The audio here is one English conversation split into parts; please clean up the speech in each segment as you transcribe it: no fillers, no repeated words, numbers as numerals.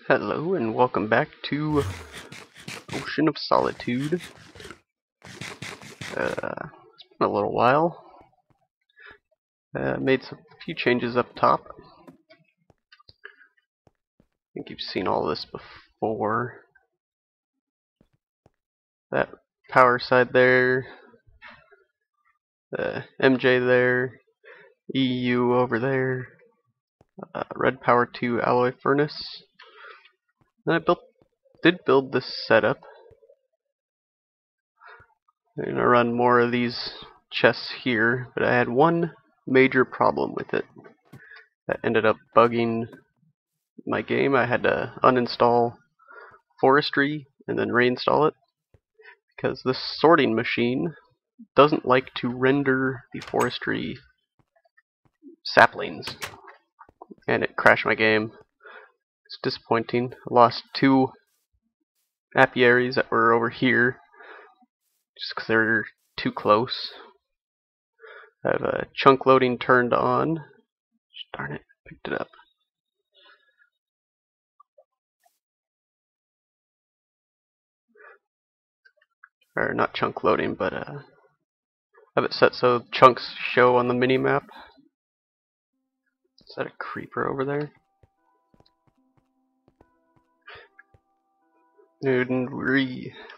Hello and welcome back to Ocean of Solitude. It's been a little while. Made a few changes up top. I think you've seen all this before. That power side there, MJ there, EU over there, red power 2 alloy furnace. Then I did build this setup. I'm gonna run more of these chests here, but I had one major problem with it that ended up bugging my game. I had to uninstall forestry and then reinstall it because this sorting machine doesn't like to render the forestry saplings, and it crashed my game. It's disappointing. I lost 2 apiaries that were over here just because they're too close. I have a chunk loading turned on. Darn it, picked it up. Or not chunk loading, but have it set so chunks show on the mini-map. Is that a creeper over there? And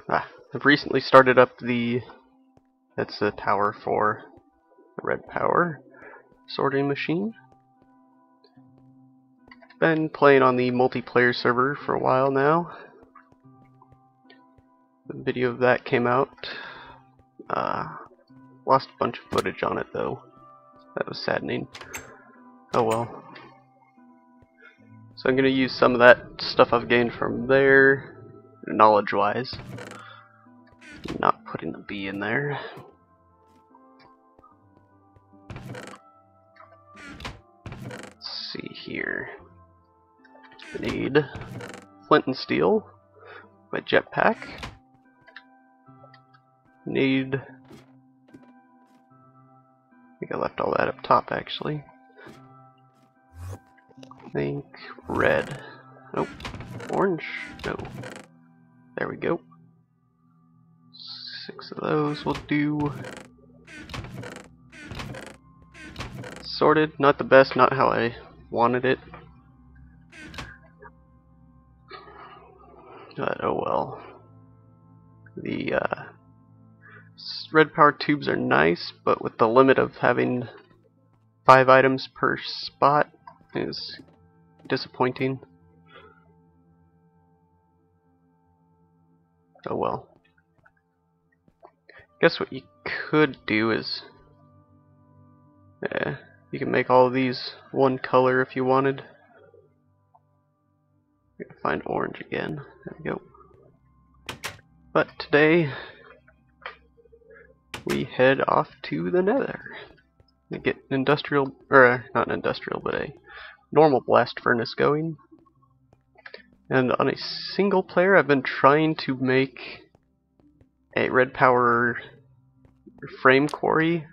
I've recently started up that's the tower for the red power sorting machine. Been playing on the multiplayer server for a while now. The video of that came out. Lost a bunch of footage on it though. That was saddening. Oh well. So I'm gonna use some of that stuff I've gained from there, knowledge-wise. Not putting the B in there. Let's see here. I need flint and steel, my jetpack. Need, I think I left all that up top actually. I think red. Nope. Orange? No. There we go. 6 of those will do. Sorted, not the best, not how I wanted it. But oh well. The red power tubes are nice, but with the limit of having 5 items per spot is disappointing. Oh well. Guess what you could do is you can make all of these one color if you wanted. I'm gonna find orange again. There we go. But today we head off to the nether to get an industrial, or not an industrial, but a normal blast furnace going. And on a single player, I've been trying to make a red power frame quarry,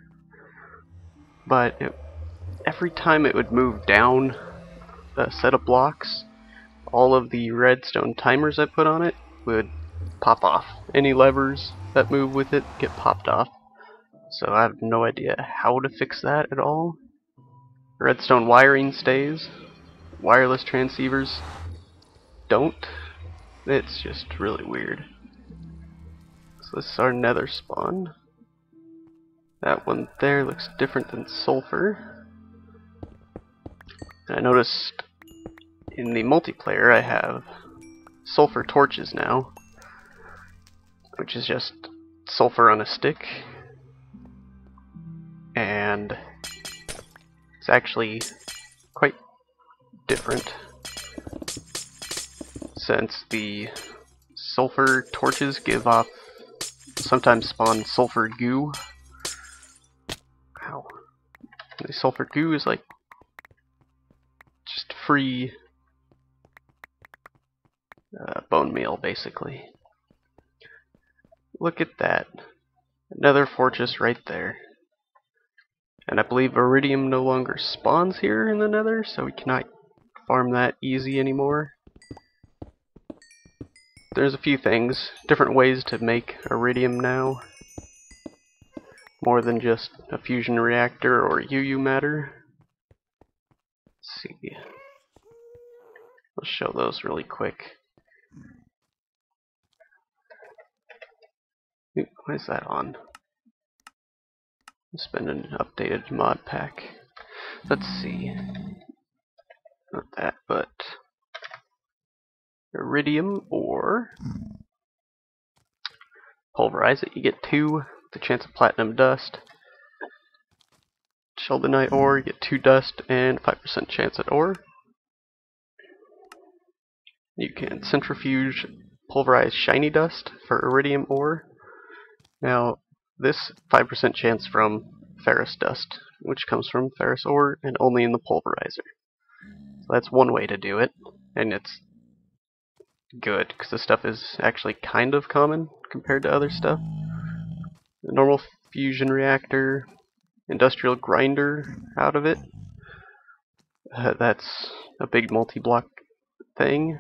but every time it would move down a set of blocks, all of the redstone timers I put on it would pop off. Any levers that move with it get popped off. So I have no idea how to fix that at all. Redstone wiring stays. Wireless transceivers don't. It's just really weird. So this is our nether spawn. That one there looks different than sulfur. And I noticed in the multiplayer I have sulfur torches now, which is just sulfur on a stick. And it's actually quite different, since the sulfur torches give off, sometimes spawn sulfur goo. Wow. The sulfur goo is like just free bone meal basically. Look at that. Another fortress right there. And I believe iridium no longer spawns here in the nether, so we cannot farm that easy anymore. there's a few things, different ways to make iridium now. More than just a fusion reactor or UU matter. Let's see. Let's show those really quick. Ooh, why is that on? It's been an updated mod pack. Let's see. Not that, but iridium ore. Pulverize it. You get 2. The chance of platinum dust. Sheldonite ore. You get 2 dust and 5% chance at ore. You can centrifuge pulverize shiny dust for iridium ore. Now, this 5% chance from ferrous dust, which comes from ferrous ore and only in the pulverizer. So that's one way to do it, and it's good because this stuff is actually kind of common compared to other stuff. The normal fusion reactor, industrial grinder out of it. That's a big multi-block thing.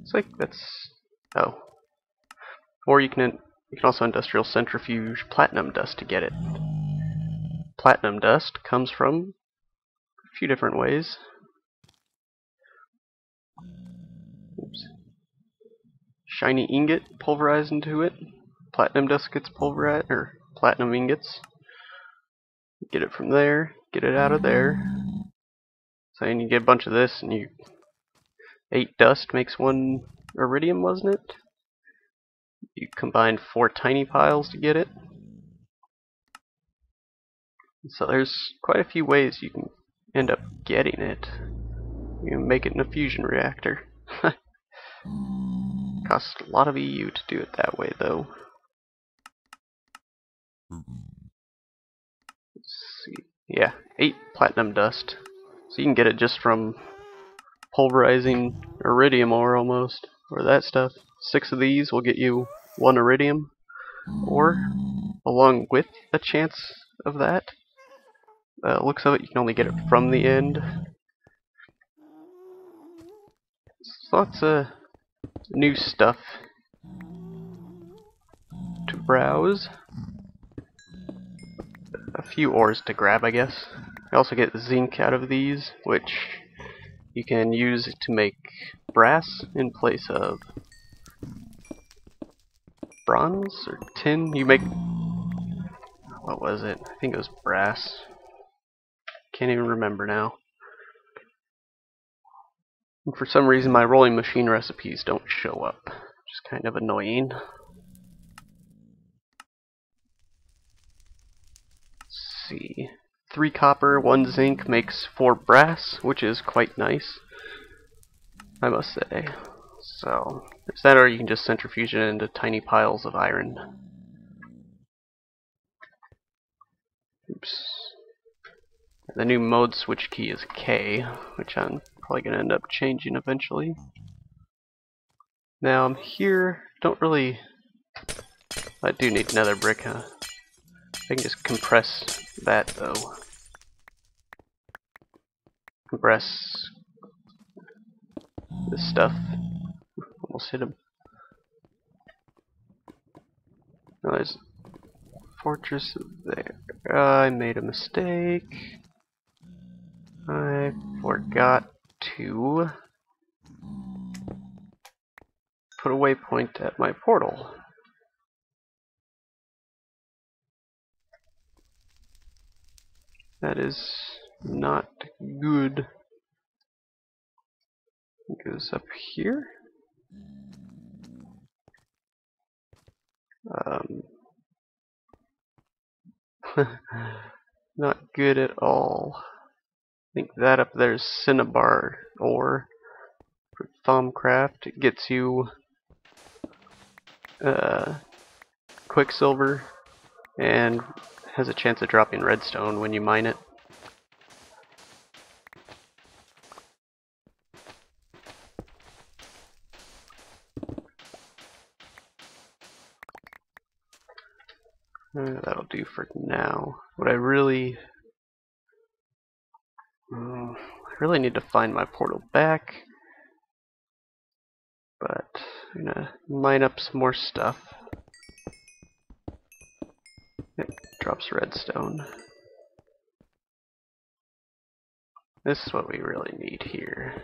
It's like that's or you can also industrial centrifuge platinum dust to get it. Platinum dust comes from a few different ways. Oops. Shiny ingot pulverized into it. Platinum dust gets pulverized, or platinum ingots. Get it from there, get it out of there. So and you get a bunch of this, and 8 dust makes 1 iridium, wasn't it? You combine 4 tiny piles to get it. So there's quite a few ways you can end up getting it. You can make it in a fusion reactor. Costs a lot of EU to do it that way, though. Let's see. Yeah, 8 platinum dust. So you can get it just from pulverizing iridium ore almost, or that stuff. 6 of these will get you 1 iridium ore, along with a chance of that. Looks of it, you can only get it from the end. So lots of new stuff to browse. A few ores to grab, I guess. I also get zinc out of these, which you can use to make brass in place of bronze or tin. You make, what was it? I think it was brass. Can't even remember now. And for some reason my rolling machine recipes don't show up, which is kind of annoying. Let's see. 3 copper, 1 zinc makes 4 brass, which is quite nice, I must say. So, there's that, or you can just centrifuge it into tiny piles of iron. Oops. The new mode switch key is K, which I'm probably going to end up changing eventually. Now I'm here, don't really... I do need nether brick, huh? I can just compress that, though. Compress this stuff. Almost hit him. Now there's a fortress there. I made a mistake. I forgot to put a waypoint at my portal. That is not good. It goes up here. Not good at all. I think that up there is cinnabar ore for Thumbcraft. It gets you quicksilver and has a chance of dropping redstone when you mine it. That'll do for now. What I really need to find my portal back. But I'm gonna mine up some more stuff. It drops redstone. This is what we really need here.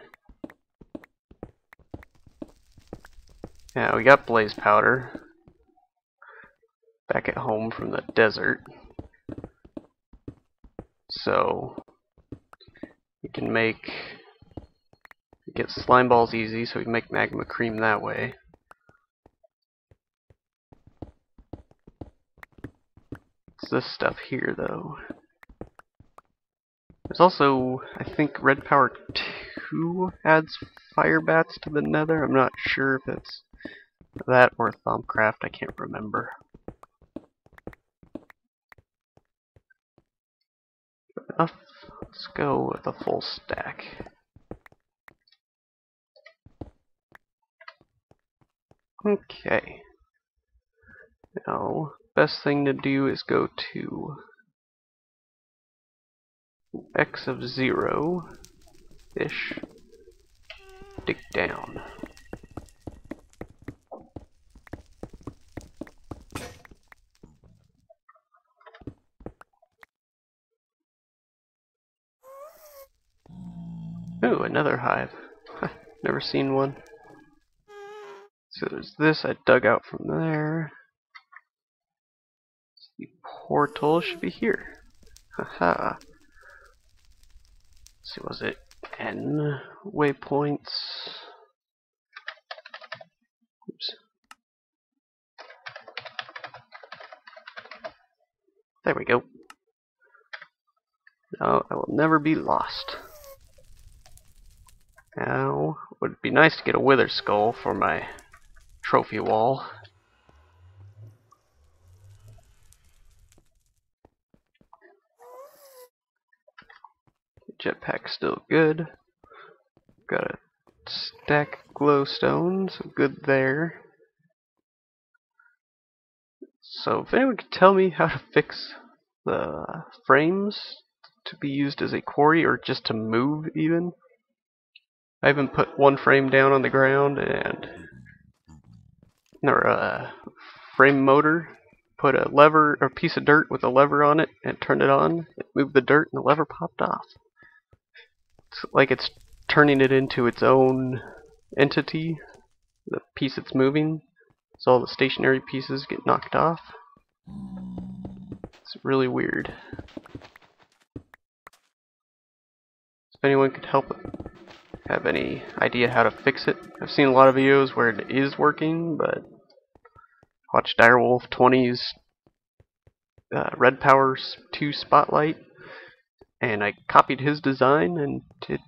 Yeah, we got blaze powder back at home from the desert. So we can get slime balls easy, so we can make magma cream that way. It's this stuff here, though. There's also, I think, Red Power 2 adds fire bats to the nether. I'm not sure if it's that or Thaumcraft, I can't remember. Enough. Let's go with a full stack. Okay. Now, best thing to do is go to x of 0 ish. Dig down. Ooh, another hive. Never seen one. So there's this I dug out from there. The portal should be here. Haha. Let's see, was it N waypoints? Oops. There we go. Now I will never be lost. Now, would be nice to get a wither skull for my trophy wall. Jetpack's still good. Got a stack of glowstone, so good there. So if anyone could tell me how to fix the frames to be used as a quarry or just to move even. I even put one frame down on the ground and frame motor, put a lever or piece of dirt with a lever on it and turned it on. It moved the dirt and the lever popped off. It's like it's turning it into its own entity, the piece it's moving, so all the stationary pieces get knocked off. It's really weird. If anyone could help have any idea how to fix it. I've seen a lot of videos where it is working, but watch Direwolf 20's Red Power 2 Spotlight, and I copied his design and did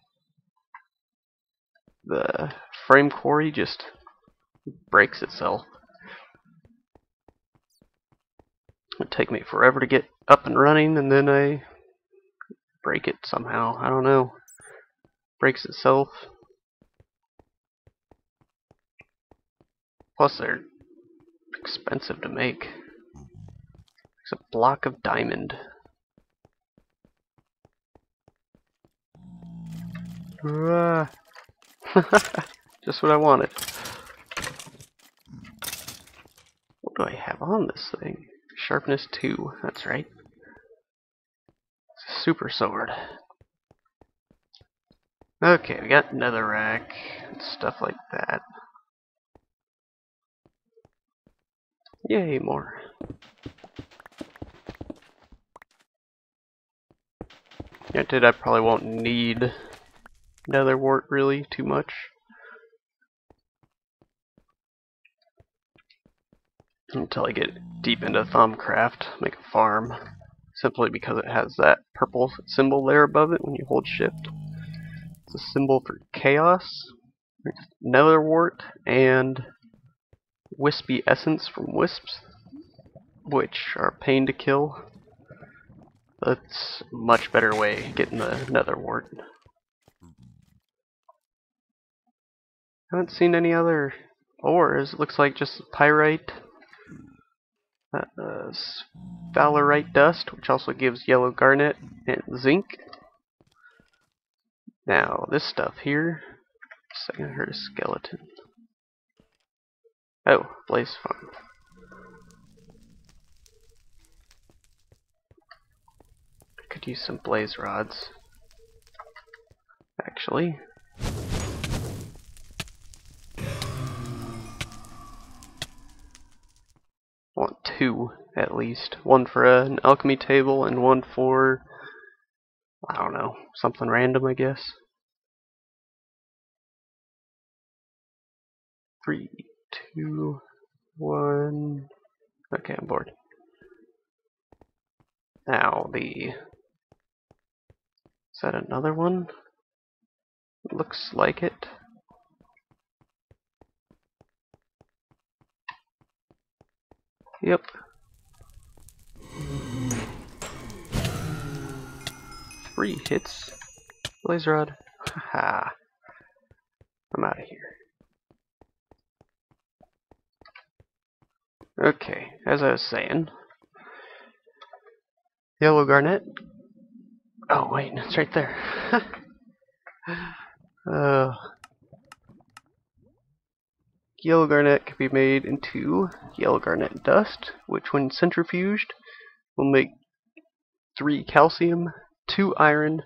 the frame quarry just breaks itself. It'd take me forever to get up and running, and then I break it somehow. I don't know. Breaks itself. Plus they're expensive to make. It's a block of diamond. Just what I wanted. What do I have on this thing? Sharpness 2, that's right. It's a super sword. Okay, we got netherrack and stuff like that. Yay, more. Granted, I probably won't need nether wart really too much. Until I get deep into Thaumcraft, make a farm. Simply because it has that purple symbol there above it when you hold shift. It's a symbol for chaos, nether wart, and wispy essence from wisps, which are a pain to kill. That's a much better way of getting the nether wart. Haven't seen any other ores. It looks like just pyrite, sphalerite dust, which also gives yellow garnet and zinc. Now this stuff here. Second, I heard a skeleton. Oh, blaze farm. I could use some blaze rods, actually. Want 2 at least. One for an alchemy table and one for, I don't know, something random, I guess. 3, 2, 1. Okay, I'm bored. Now is that another one? Looks like it. Yep. 3 hits. Blaze rod. Haha. I'm out of here. Okay, as I was saying. Yellow garnet. Oh wait, it's right there. Yellow garnet can be made into yellow garnet dust, which when centrifuged will make 3 calcium, 2 iron,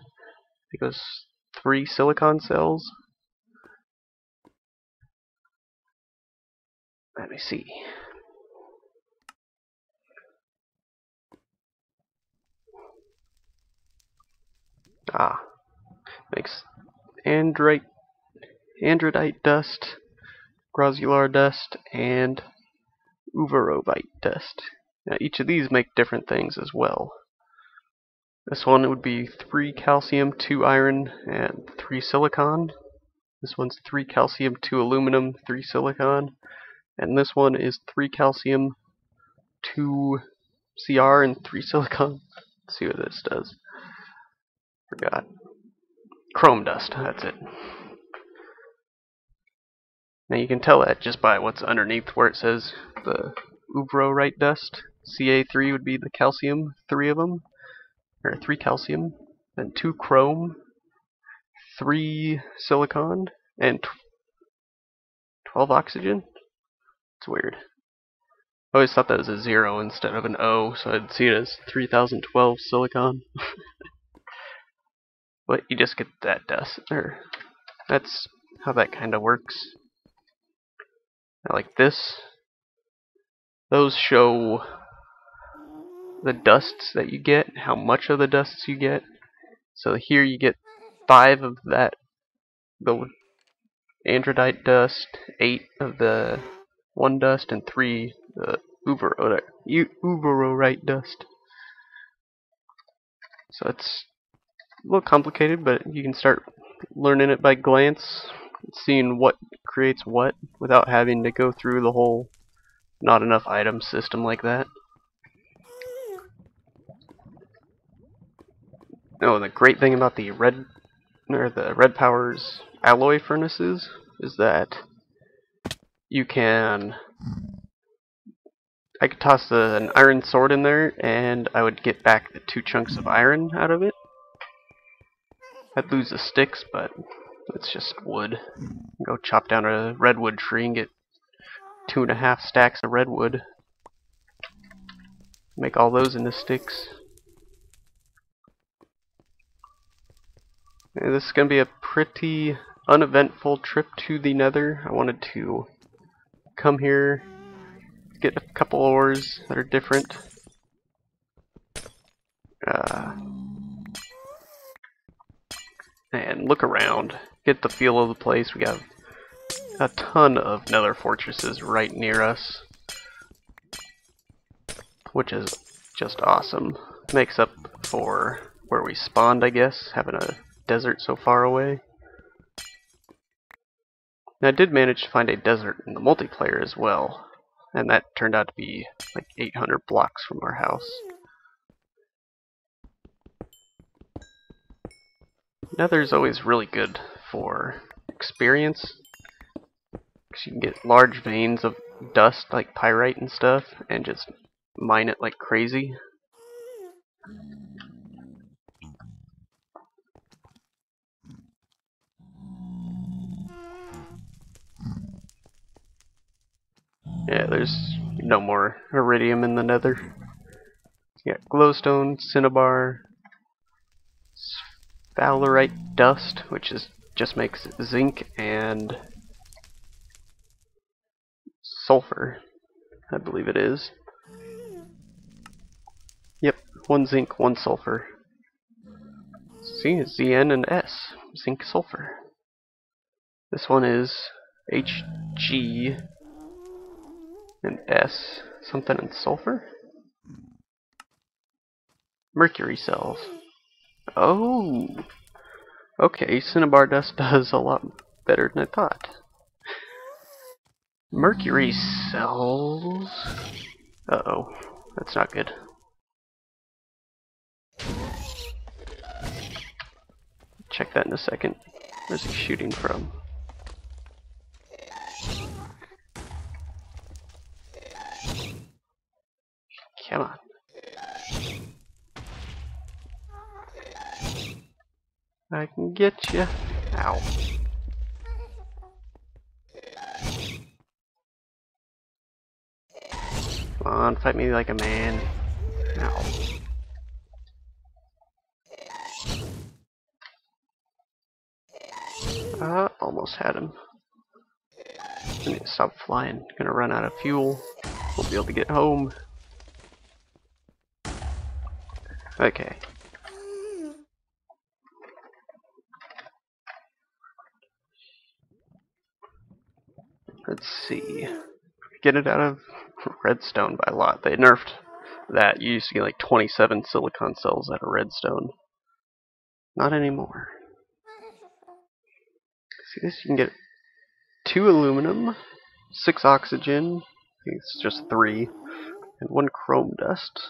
because 3 silicon cells. Let me see. Makes andrite dust, grossular dust, and uvarovite dust. Now each of these make different things as well. This one would be 3 calcium, 2 iron, and 3 silicon. This one's 3 calcium, 2 aluminum, 3 silicon. And this one is 3 calcium, 2 CR, and 3 silicon. Let's see what this does. Forgot. Chrome dust, that's it. Now you can tell that just by what's underneath where it says the uvarovite dust. Ca3 would be the calcium, 3 of them, or 3 calcium, then 2 chrome, 3 silicon, and 12 oxygen. It's weird. I always thought that was a 0 instead of an O, so I'd see it as 3012 silicon. But you just get that dust there. That's how that kind of works. Now, like this, those show the dusts that you get, how much of the dusts you get. So here you get 5 of that, the andradite dust, 8 of the one dust, and 3 the uvarovite dust. So it's a little complicated, but you can start learning it by glance, seeing what creates what, without having to go through the whole not enough item system like that. Oh, the great thing about the red powers alloy furnaces is that you can, I could toss an iron sword in there and I would get back the 2 chunks of iron out of it. I'd lose the sticks, but it's just wood. Go chop down a redwood tree and get 2.5 stacks of redwood. Make all those into sticks. And this is going to be a pretty uneventful trip to the Nether. I wanted to come here, get a couple ores that are different. And look around, get the feel of the place. We got a ton of nether fortresses right near us, which is just awesome. Makes up for where we spawned, I guess, having a desert so far away. And I did manage to find a desert in the multiplayer as well, and that turned out to be like 800 blocks from our house. Nether's always really good for experience, because you can get large veins of dust like pyrite and stuff and just mine it like crazy. there's no more iridium in the nether. You got glowstone, cinnabar, sphalerite dust, which just makes zinc and sulfur, I believe it is. Yep, 1 zinc, 1 sulfur. See, Zn and S, zinc, sulfur. This one is Hg and S, something in sulfur? Mercury cells. Oh! Okay, cinnabar dust does a lot better than I thought. Mercury cells... Uh-oh, that's not good. Check that in a second. Where's he shooting from? Come on. I can get you. Ow. Come on, fight me like a man. Ow. Almost had him. I need to stop flying. Gonna run out of fuel. Won't be able to get home. Okay. Let's see. Get it out of redstone by a lot. They nerfed that. You used to get like 27 silicon cells out of redstone. Not anymore. See this? You can get 2 aluminum, 6 oxygen, I think it's just 3, and 1 chrome dust.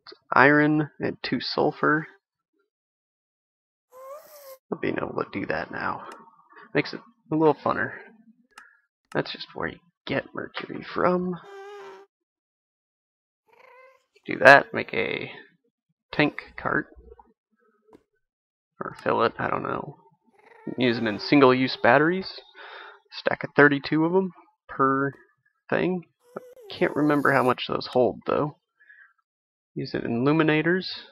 It's iron and 2 sulfur. Not being able to do that now makes it a little funner. That's just where you get mercury from. Do that, make a tank cart. Or fill it, I don't know. Use them in single-use batteries. Stack of 32 of them per thing. Can't remember how much those hold, though. Use it in illuminators.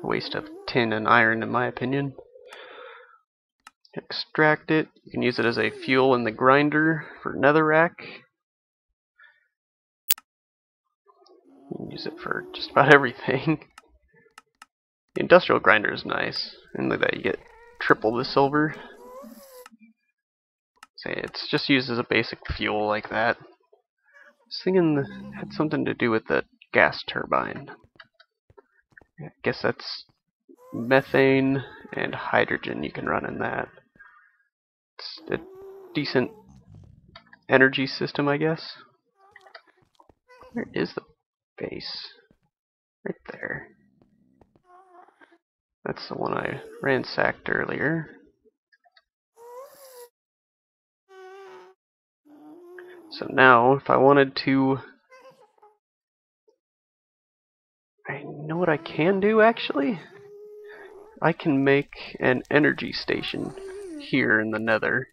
A waste of tin and iron, in my opinion. Extract it. You can use it as a fuel in the grinder for netherrack. You can use it for just about everything. The industrial grinder is nice. And look at that, you get triple the silver. So it's just used as a basic fuel like that. I was thinking it had something to do with the gas turbine. I guess that's methane and hydrogen you can run in that. It's a decent energy system, I guess. Where is the base? Right there. That's the one I ransacked earlier. So now, if I wanted to... I know what I can do, actually? I can make an energy station here in the nether.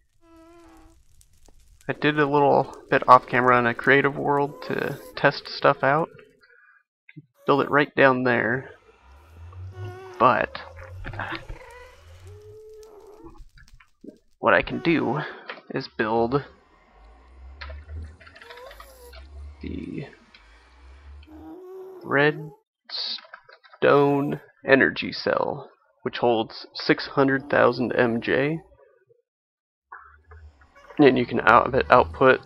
I did a little bit off camera in a creative world to test stuff out. Build it right down there. But what I can do is build the redstone energy cell, which holds 600,000 MJ. And you can output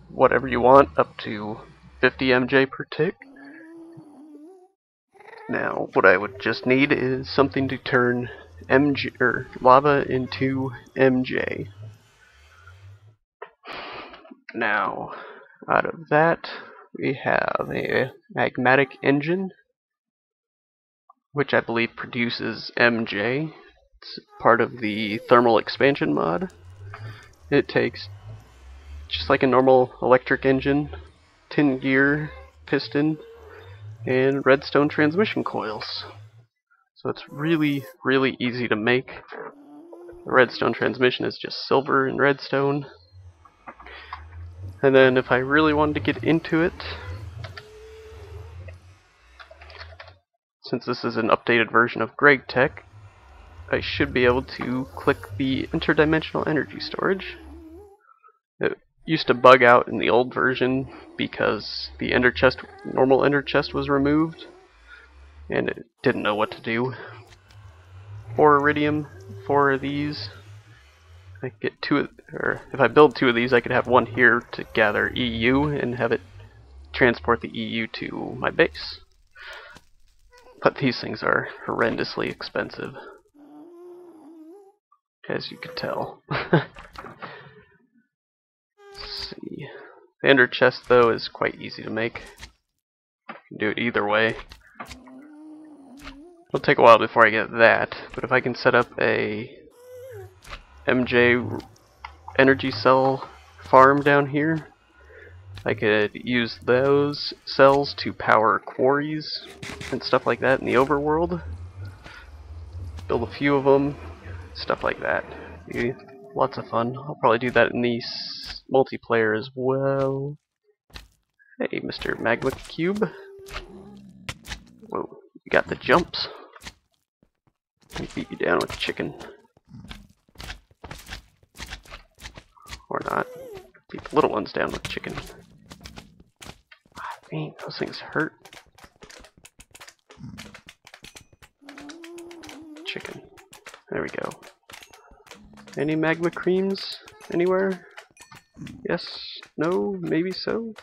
whatever you want, up to 50 MJ per tick. Now, what I would just need is something to turn lava into MJ. Now, out of that, we have a magmatic engine, which I believe produces MJ. It's part of the thermal expansion mod. It takes, just like a normal electric engine, tin gear, piston, and redstone transmission coils. So it's really, really easy to make. The redstone transmission is just silver and redstone. And then if I really wanted to get into it, since this is an updated version of GregTech, I should be able to click the interdimensional energy storage. It used to bug out in the old version because the ender chest, normal ender chest, was removed, and it didn't know what to do. 4 iridium, 4 of these. I could get 2, or if I build 2 of these, I could have 1 here to gather EU and have it transport the EU to my base. But these things are horrendously expensive, as you can tell. Let's see. The ender chest, though, is quite easy to make. You can do it either way. It'll take a while before I get that, but if I can set up a MJ energy cell farm down here, I could use those cells to power quarries and stuff like that in the overworld. Build a few of them, stuff like that. Be lots of fun. I'll probably do that in the multiplayer as well. Hey, Mr. Magma Cube. Whoa, you got the jumps. I'll beat you down with chicken. Or not. Beat the little ones down with chicken. Dang, those things hurt. Chicken. There we go. Any magma creams anywhere? Yes? No? Maybe so?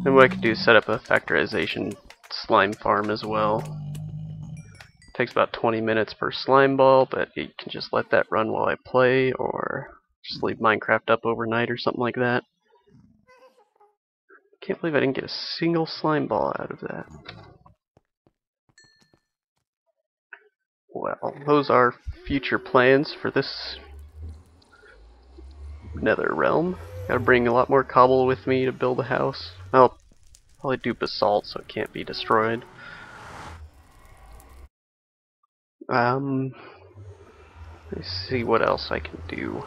And what I could do is set up a factorization slime farm as well. Takes about 20 minutes per slime ball, but you can just let that run while I play, or just leave Minecraft up overnight or something like that. Can't believe I didn't get a single slime ball out of that. Well, those are future plans for this nether realm. Gotta bring a lot more cobble with me to build a house. I'll probably do basalt so it can't be destroyed. Let's see what else I can do.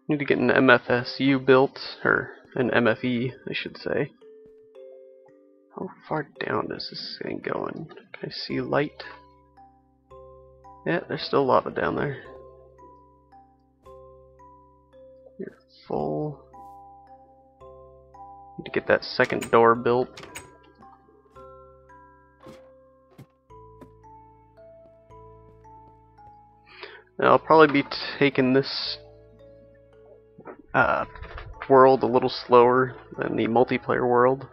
Need to get an MFSU built, or an MFE, I should say. How far down is this thing going? Can I see light? Yeah, there's still lava down there. You're full. Need to get that second door built. Now, I'll probably be taking this world a little slower than the multiplayer world.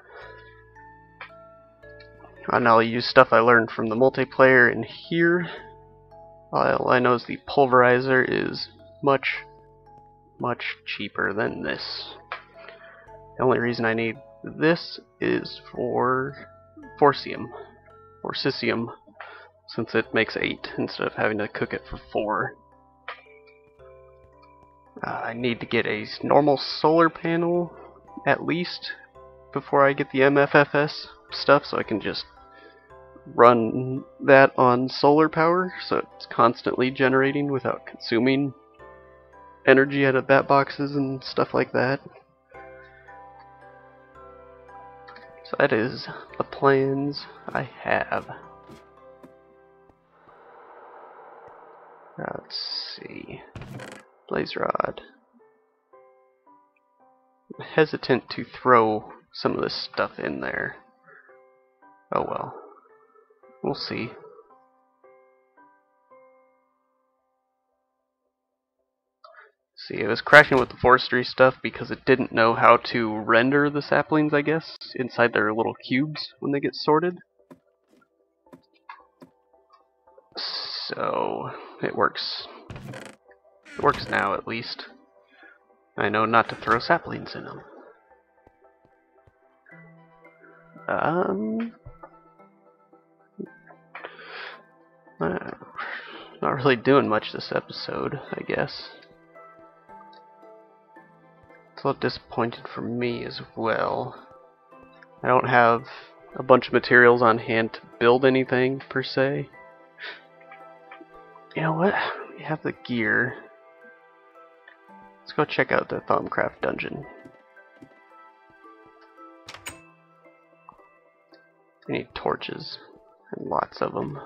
And I'll use stuff I learned from the multiplayer in here. All I know is the pulverizer is much cheaper than this. The only reason I need this is for forcesium, since it makes 8 instead of having to cook it for 4. I need to get a normal solar panel at least before I get the MFFS stuff, so I can just run that on solar power so it's constantly generating without consuming energy out of bat boxes and stuff like that. So that is the plans I have. Let's see. Blaze rod. I'm hesitant to throw some of this stuff in there. Oh well. We'll see. See, it was crashing with the forestry stuff because it didn't know how to render the saplings, I guess, inside their little cubes when they get sorted. So, it works. It works now, at least. I know not to throw saplings in them. Not really doing much this episode, I guess. It's a little disappointed for me as well. I don't have a bunch of materials on hand to build anything, per se. You know what? We have the gear. Let's go check out the Thaumcraft dungeon. I need torches, and lots of them.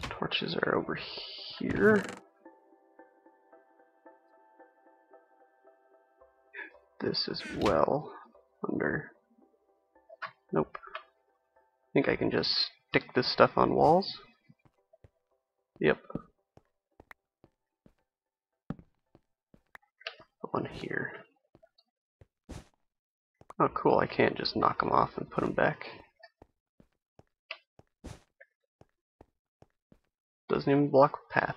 Torches are over here. This as well. Under. Nope. I think I can just stick this stuff on walls. Yep. One here. Oh cool, I can't just knock them off and put them back. Doesn't even block the path.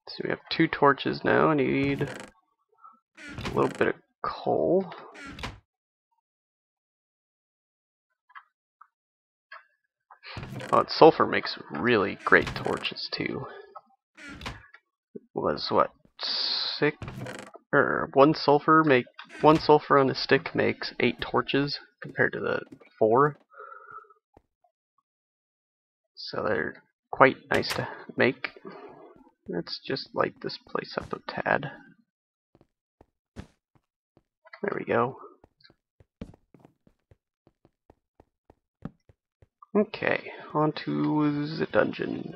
So we have 2 torches now. I need a little bit of coal. Oh, sulfur makes really great torches too. Was what, 6 or 1 sulfur on a stick makes 8 torches compared to the 4. So they're quite nice to make. Let's just light this place up a tad. There we go. Okay, on to the dungeon.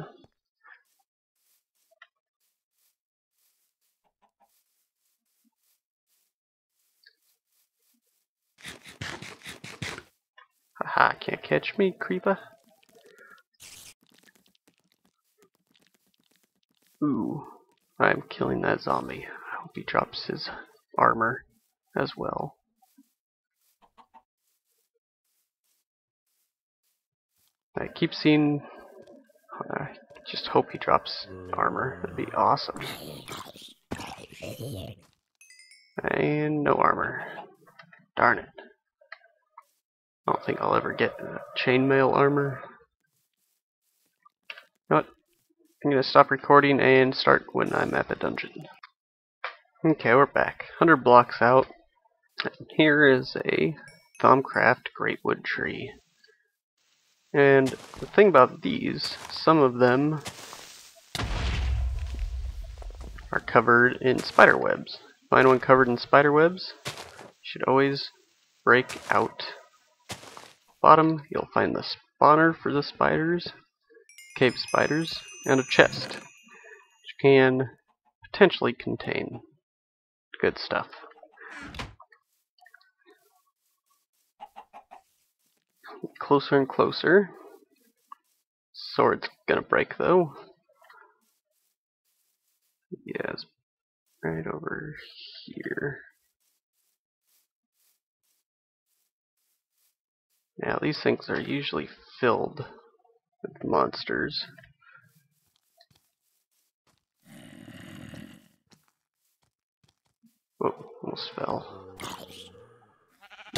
Haha, can't catch me, creeper. Ooh, I'm killing that zombie. I hope he drops his armor as well. I keep seeing... I just hope he drops armor. That'd be awesome. And no armor. Darn it. I don't think I'll ever get chainmail armor. You know what? I'm gonna stop recording and start when I'm at the dungeon. Okay, we're back. 100 blocks out. Here is a Thaumcraft Greatwood tree. And the thing about these, some of them are covered in spider webs. Find one covered in spider webs, you should always break out. Bottom, you'll find the spawner for the spiders, cave spiders, and a chest, which can potentially contain good stuff. Closer and closer. Sword's gonna break though. Yes, right over here. Now these things are usually filled with monsters. Whoa, almost fell.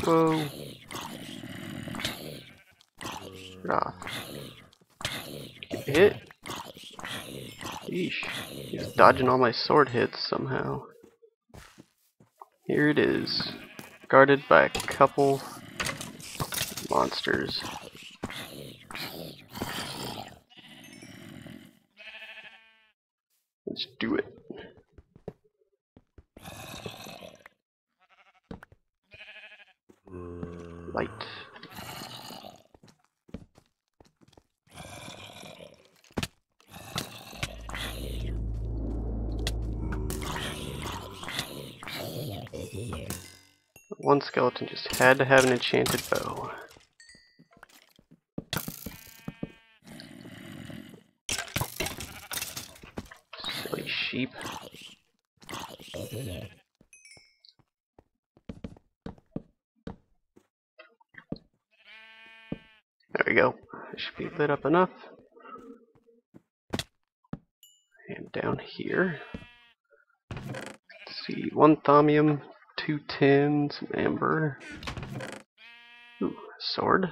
Whoa. Ah. Hit? Yeesh. He's dodging all my sword hits somehow. Here it is. Guarded by a couple monsters. Let's do it. Light. One skeleton just had to have an enchanted bow. Silly sheep. There we go. It should be lit up enough. And down here. Let's see, 1 thaumium, 2 tin, some amber. Ooh, a sword.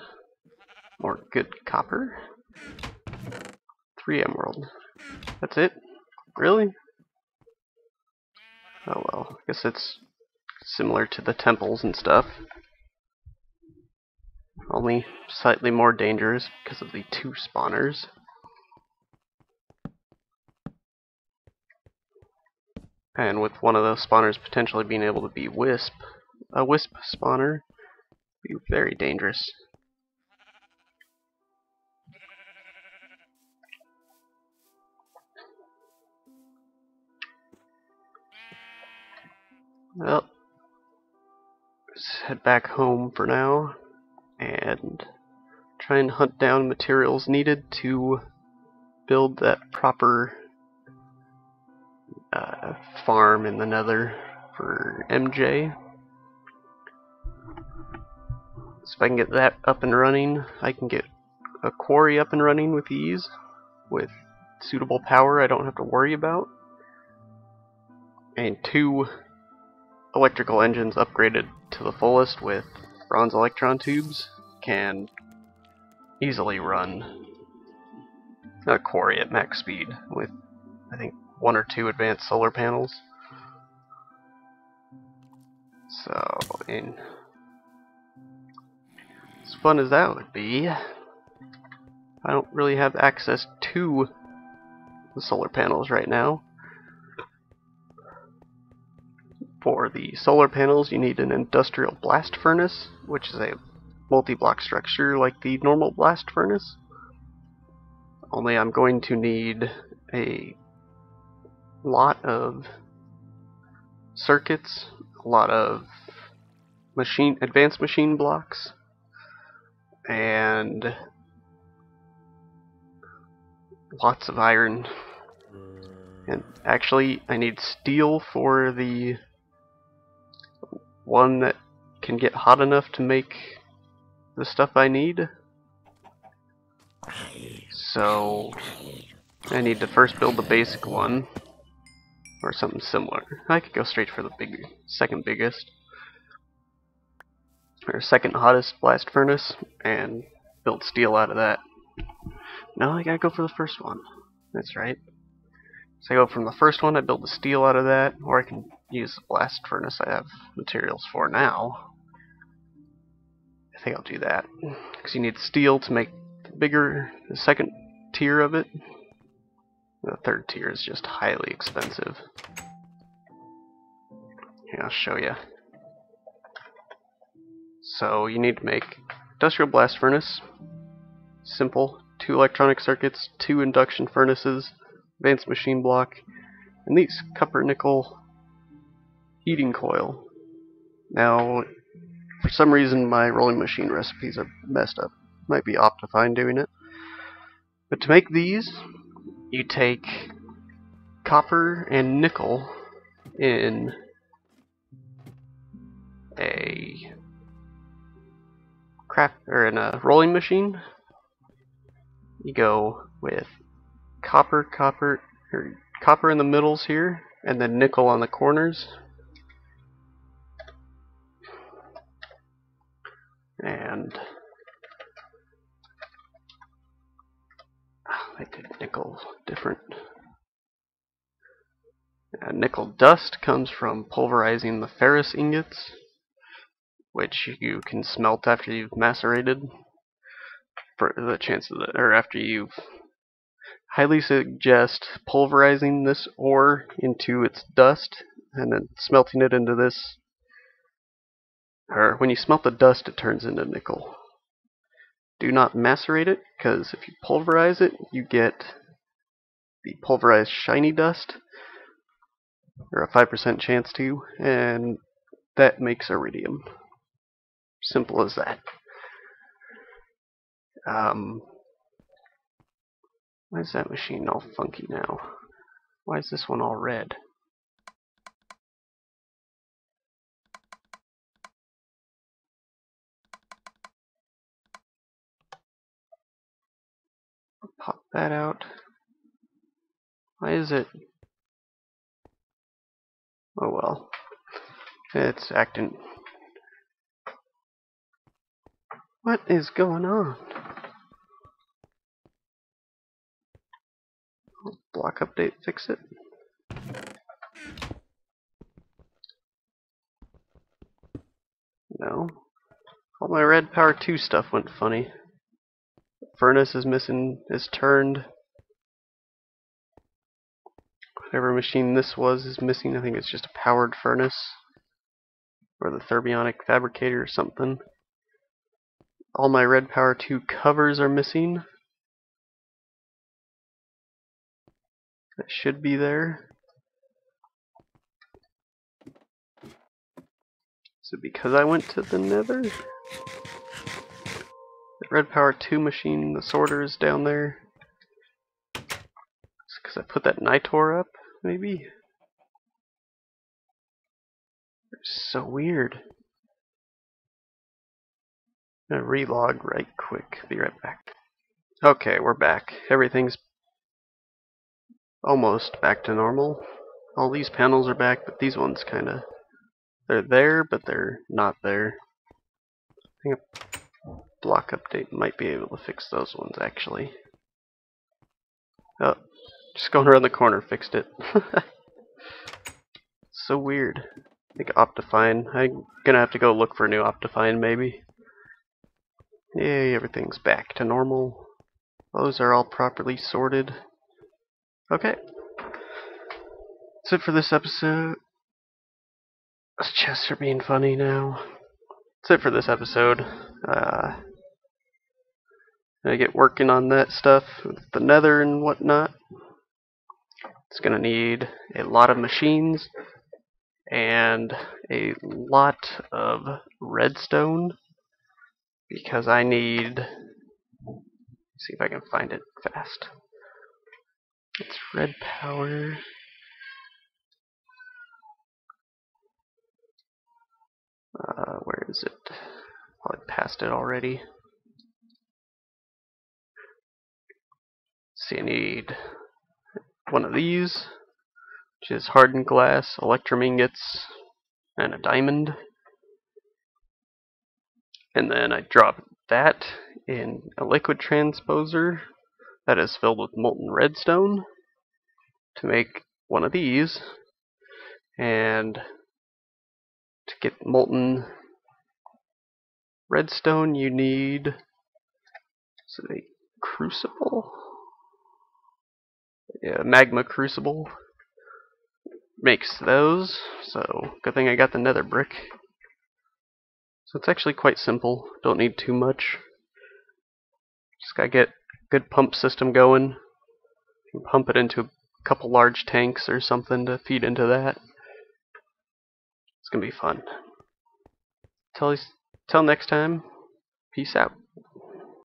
More good copper. 3 emerald. That's it? Really? Oh well, I guess it's similar to the temples and stuff. Only slightly more dangerous because of the 2 spawners. And with one of those spawners potentially being able to be a wisp spawner, be very dangerous. Well, let's head back home for now and try and hunt down materials needed to build that proper farm in the Nether for MJ. So if I can get that up and running, I can get a quarry up and running with ease, with suitable power I don't have to worry about, and 2 electrical engines upgraded to the fullest with bronze electron tubes can easily run a quarry at max speed with, I think, 1 or 2 advanced solar panels. So, as fun as that would be, I don't really have access to the solar panels right now. For the solar panels, you need an industrial blast furnace, which is a multi-block structure like the normal blast furnace. Only I'm going to need a lot of circuits, a lot of advanced machine blocks, and lots of iron. And actually, I need steel for the one that can get hot enough to make the stuff I need. So I need to first build the basic one, or something similar. I could go straight for the second biggest, or second hottest blast furnace, and build steel out of that. No, I gotta go for the first one. That's right. So I go from the first one, I build the steel out of that, or I can use the blast furnace I have materials for now. I think I'll do that, because you need steel to make the second tier of it. The third tier is just highly expensive. Here, I'll show you. So you need to make industrial blast furnace, simple, 2 electronic circuits, 2 induction furnaces, advanced machine block, and these copper nickel heating coil. Now, for some reason my rolling machine recipes are messed up. Might be Optifine doing it. But to make these, you take copper and nickel in a rolling machine. You go with copper in the middles here, and then nickel on the corners. And I did nickel different. Nickel dust comes from pulverizing the ferrous ingots, which you can smelt after you've macerated. For the chance of or after you've highly suggest pulverizing this ore into its dust and then smelting it into this. Or when you smelt the dust, it turns into nickel. Do not macerate it, because if you pulverize it, you get the pulverized shiny dust, or a 5% chance to, and that makes iridium. Simple as that. Why is that machine all funky now? Why is this one all red? Pop that out. Why is it? Oh well. It's acting. What is going on? Block update fix it. No. All my red power 2 stuff went funny. The furnace is missing, is turned. Whatever machine this was is missing. I think it's just a powered furnace. Or the thermionic fabricator or something. All my red power 2 covers are missing. That should be there. Is it because I went to the nether? The red power 2 machine, the sorter is down there. It's because I put that Nitor up, maybe? It's so weird. I'm gonna relog right quick. Be right back. Okay, we're back. Everything's almost back to normal. All these panels are back, but these ones kinda... They're there, but they're not there. I think a block update might be able to fix those ones, actually. Oh, just going around the corner fixed it. So weird. I think Optifine. I'm gonna have to go look for a new Optifine, maybe. Yay, everything's back to normal. Those are all properly sorted. Okay. That's it for this episode. Those chests are being funny now. That's it for this episode. I get working on that stuff with the nether and whatnot. It's gonna need a lot of machines and a lot of redstone because I need... see if I can find it fast. It's red power. Where is it? Probably passed it already. See, I need one of these, which is hardened glass, electrum ingots, and a diamond. And then I drop that in a liquid transposer that is filled with molten redstone to make one of these. And to get molten redstone, you need, is it a crucible? Yeah, magma crucible makes those, so good thing I got the nether brick. So it's actually quite simple, don't need too much. Just gotta get a good pump system going. You can pump it into a couple large tanks or something to feed into that. It's gonna be fun. Till next time, peace out.